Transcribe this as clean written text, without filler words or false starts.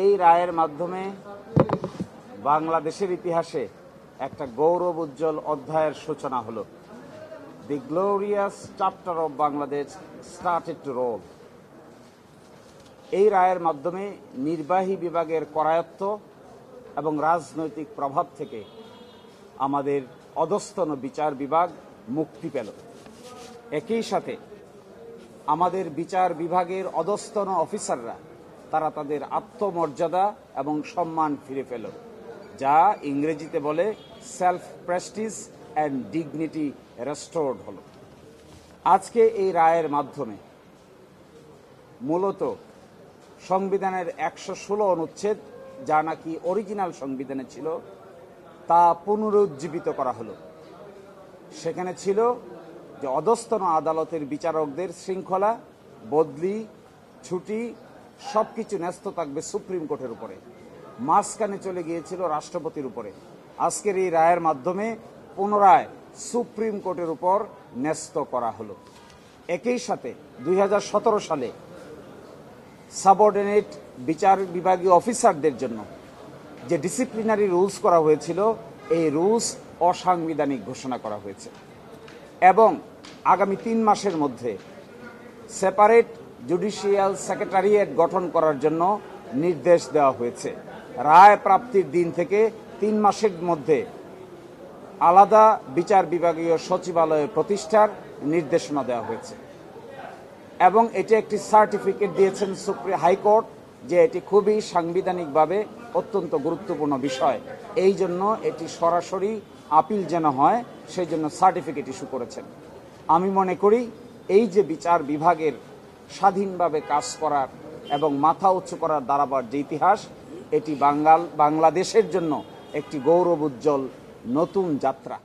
এই রায়ের মাধ্যমে বাংলাদেশের ইতিহাসে একটা গৌরব উজ্জ্বল অধ্যায়ের সূচনা হলো। The glorious chapter of Bangladesh started to roll. এই রায়ের মাধ্যমে নির্বাহী বিভাগের করায়ত্ত এবং রাজনৈতিক প্রভাব থেকে আমাদের অধস্তন বিচার বিভাগ মুক্তি পেল। একই সাথে আমাদের বিচার বিভাগের অধস্তন অফিসাররা তারা তাদের আত্মমর্যাদা এবং সম্মান ফিরে পেল, যা ইংরেজিতে বলে self Prestige and dignity restored হল। আজকে এই রায়ের মাধ্যমে মূলত সংবিধানের 116 অনুচ্ছেদ, যা নাকি অরিজিনাল সংবিধানে ছিল, তা পুনরুজ্জীবিত করা হলো। সেখানে ছিল যে অধস্তন আদালতের বিচারকদের শৃঙ্খলা, বদলি, ছুটি সবকিছু ন্যস্ত থাকবে সুপ্রিম কোর্টের উপরে, মাঝখানে চলে গিয়েছিল রাষ্ট্রপতির উপরে। আজকের এই রায়ের মাধ্যমে পুনরায় সুপ্রিম কোর্টের উপর ন্যস্ত করা হলো। একই সাথে 2017 সালে সাবঅর্ডিনেট বিচার বিভাগীয় অফিসারদের জন্য যে ডিসিপ্লিনারি রুলস করা হয়েছিল, এই রুলস অসাংবিধানিক ঘোষণা করা হয়েছে এবং আগামী 3 মাসের মধ্যে সেপারেট জুডিশিয়াল সেক্রেটারিয়েট গঠন করার জন্য নির্দেশ দেওয়া হয়েছে। রায় প্রাপ্তির দিন থেকে 3 মাসের মধ্যে আলাদা বিচার বিভাগীয় সচিবালয় প্রতিষ্ঠার নির্দেশনা দেওয়া হয়েছে এবং এটি একটি সার্টিফিকেট দিয়েছেন সুপ্রিম হাইকোর্ট যে এটি খুবই সাংবিধানিকভাবে অত্যন্ত গুরুত্বপূর্ণ বিষয়। এই জন্য এটি সরাসরি আপিল যেন হয়, সেই জন্য সার্টিফিকেট ইস্যু করেছেন। আমি মনে করি এই যে বিচার বিভাগের স্বাধীনভাবে কাজ করার এবং মাথা উঁচু করার দাঁড়াবার যে ইতিহাস, এটি বাংলাদেশের জন্য একটি গৌরব উজ্জ্বল নতুন যাত্রা।